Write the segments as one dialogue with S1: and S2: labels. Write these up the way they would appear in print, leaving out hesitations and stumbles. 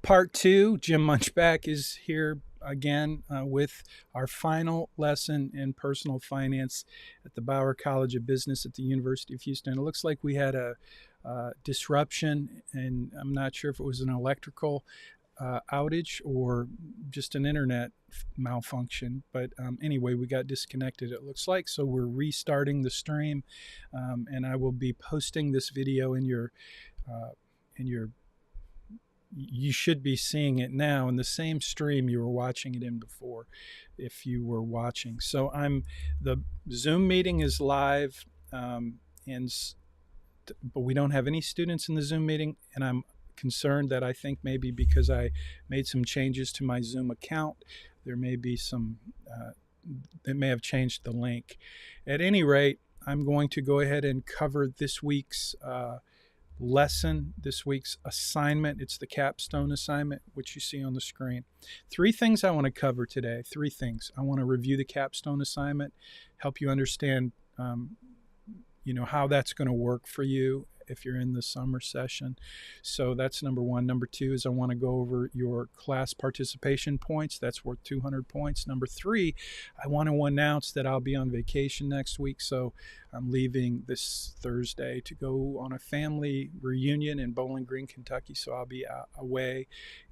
S1: Part two, Jim Munchback is here again with our final lesson in personal finance at the Bauer College of Business at the University of Houston. It looks like we had a disruption, and I'm not sure if it was an electrical outage or just an internet malfunction. But anyway, we got disconnected, it looks like. So we're restarting the stream, and I will be posting this video in your you should be seeing it now in the same stream you were watching it in before, if you were watching. So the Zoom meeting is live, but we don't have any students in the Zoom meeting, and I'm concerned that I think maybe because I made some changes to my Zoom account, there may be some that may have changed the link. At any rate, I'm going to go ahead and cover this week's lesson, this week's assignment. It's the Capstone Assignment, which you see on the screen. Three things I want to cover today. Three things. I want to review the Capstone Assignment, help you understand how that's going to work for you if you're in the summer session. So that's number one. Number two is I want to go over your class participation points. That's worth 200 points. Number three, I want to announce that I'll be on vacation next week. So I'm leaving this Thursday to go on a family reunion in Bowling Green, Kentucky. So I'll be away.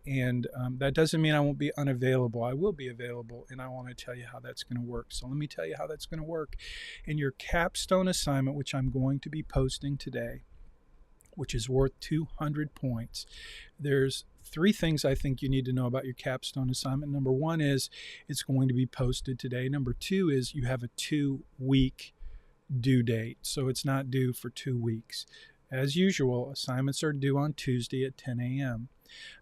S1: And that doesn't mean I won't be unavailable. I will be available, and I want to tell you how that's going to work. So let me tell you how that's going to work. In your Capstone Assignment, which I'm going to be posting today, which is worth 200 points, there's three things I think you need to know about your Capstone Assignment. Number one is it's going to be posted today. Number two is you have a 2-week due date, so it's not due for 2 weeks. As usual, assignments are due on Tuesday at 10 a.m.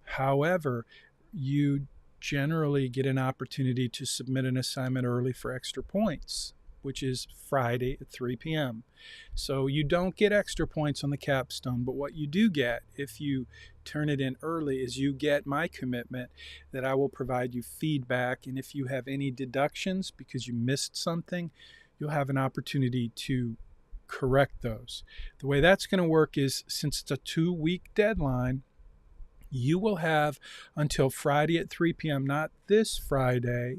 S1: However, you generally get an opportunity to submit an assignment early for extra points, which is Friday at 3 p.m. So you don't get extra points on the capstone, but what you do get if you turn it in early is you get my commitment that I will provide you feedback, and if you have any deductions because you missed something, you'll have an opportunity to correct those. The way that's going to work is, since it's a 2-week deadline, you will have until Friday at 3 p.m., not this Friday,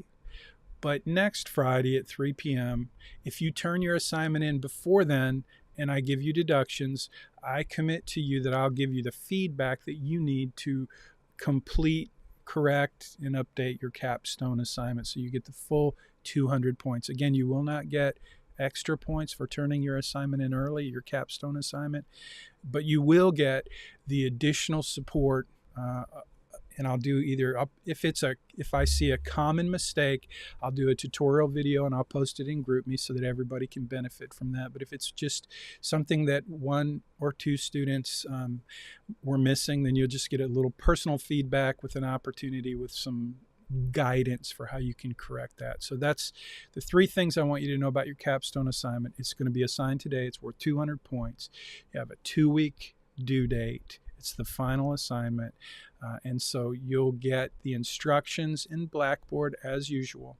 S1: but next Friday at 3 p.m. If you turn your assignment in before then and I give you deductions, I commit to you that I'll give you the feedback that you need to complete, correct, and update your Capstone Assignment so you get the full 200 points. Again, you will not get extra points for turning your assignment in early, your Capstone Assignment, but you will get the additional support. And I'll do if I see a common mistake, I'll do a tutorial video and I'll post it in GroupMe so that everybody can benefit from that. But if it's just something that one or two students were missing, then you'll just get a little personal feedback with an opportunity with some guidance for how you can correct that. So that's the three things I want you to know about your Capstone Assignment. It's going to be assigned today. It's worth 200 points. You have a 2-week due date. It's the final assignment. And so you'll get the instructions in Blackboard as usual.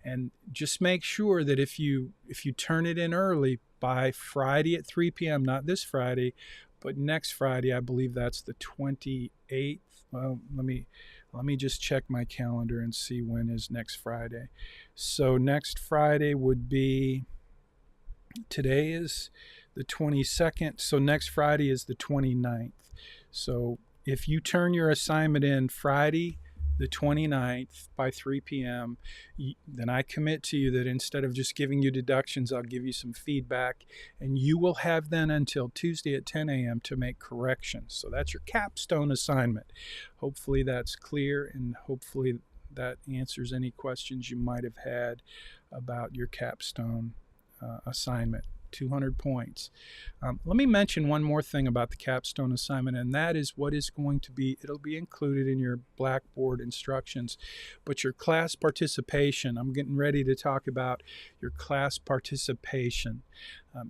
S1: And just make sure that if you turn it in early by Friday at 3 p.m., not this Friday, but next Friday, I believe that's the 28th. Well, let me just check my calendar and see when is next Friday. So next Friday would be, today is the 22nd, so next Friday is the 29th. So if you turn your assignment in Friday the 29th by 3 p.m., then I commit to you that instead of just giving you deductions, I'll give you some feedback, and you will have then until Tuesday at 10 a.m. to make corrections. So that's your Capstone Assignment. Hopefully that's clear, and hopefully that answers any questions you might have had about your Capstone Assignment. 200 points. Let me mention one more thing about the Capstone Assignment, and that is what is going to be, it'll be included in your Blackboard instructions, but your class participation, I'm getting ready to talk about your class participation.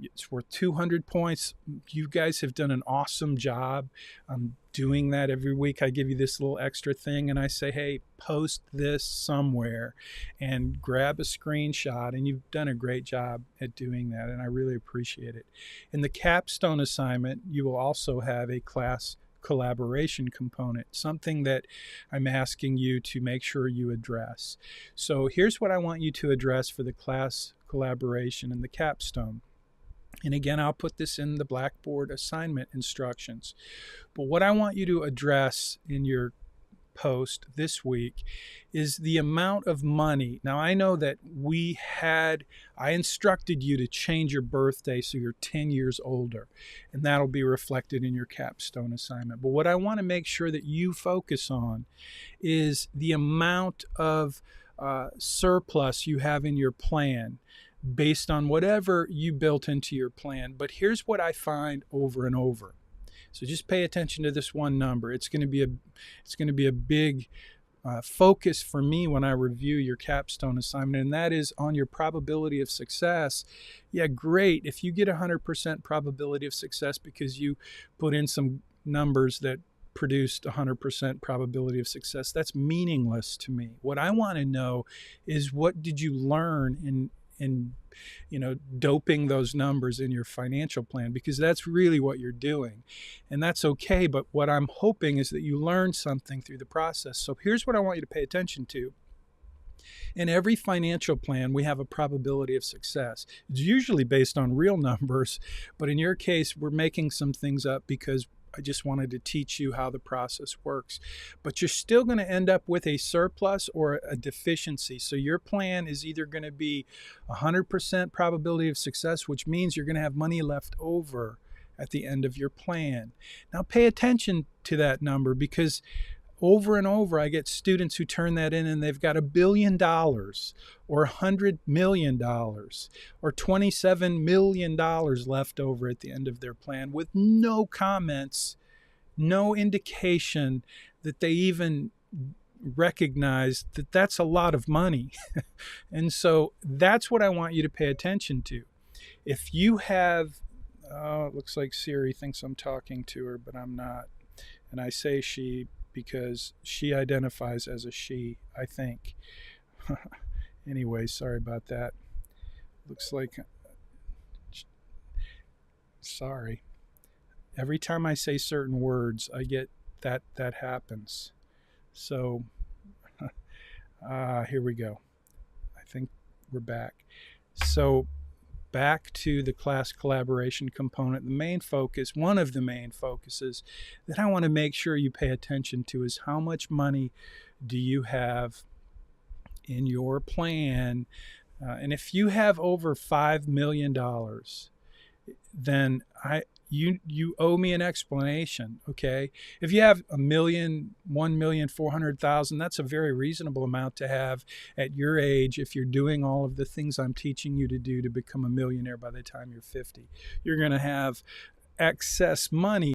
S1: It's worth 200 points. You guys have done an awesome job doing that every week. I give you this little extra thing and I say, hey, post this somewhere and grab a screenshot, and you've done a great job at doing that, and I really appreciate it. In the Capstone Assignment, you will also have a class collaboration component, something that I'm asking you to make sure you address. So here's what I want you to address for the class collaboration and the capstone. And again, I'll put this in the Blackboard assignment instructions. But what I want you to address in your post this week is the amount of money. Now, I know that I instructed you to change your birthday so you're 10 years older, and that'll be reflected in your capstone assignment. But what I want to make sure that you focus on is the amount of surplus you have in your plan based on whatever you built into your plan. But here's what I find over and over. So just pay attention to this one number. It's going to be a big focus for me when I review your capstone assignment, and that is on your probability of success. Yeah, great. If you get 100% probability of success because you put in some numbers that produced 100% probability of success, that's meaningless to me. What I want to know is, what did you learn in doping those numbers in your financial plan, because that's really what you're doing. And that's okay, but what I'm hoping is that you learn something through the process. So here's what I want you to pay attention to. In every financial plan, we have a probability of success. It's usually based on real numbers, but in your case, we're making some things up because I just wanted to teach you how the process works. But you're still going to end up with a surplus or a deficiency. So your plan is either going to be 100% probability of success, which means you're going to have money left over at the end of your plan. Now pay attention to that number, because over and over I get students who turn that in and they've got $1 billion or $100 million or $27 million left over at the end of their plan, with no comments, no indication that they even recognize that that's a lot of money. And so that's what I want you to pay attention to. If you have, it looks like Siri thinks I'm talking to her, but I'm not. And I say she because she identifies as a she, I think. Anyway, sorry about that. Looks like, sorry. Every time I say certain words, I get that happens. So, here we go. I think we're back. So, back to the class collaboration component. One of the main focuses that I want to make sure you pay attention to is, how much money do you have in your plan? And if you have over $5 million, then you owe me an explanation, okay? If you have $1 million, $1,400,000, that's a very reasonable amount to have at your age if you're doing all of the things I'm teaching you to do to become a millionaire by the time you're 50. You're going to have excess money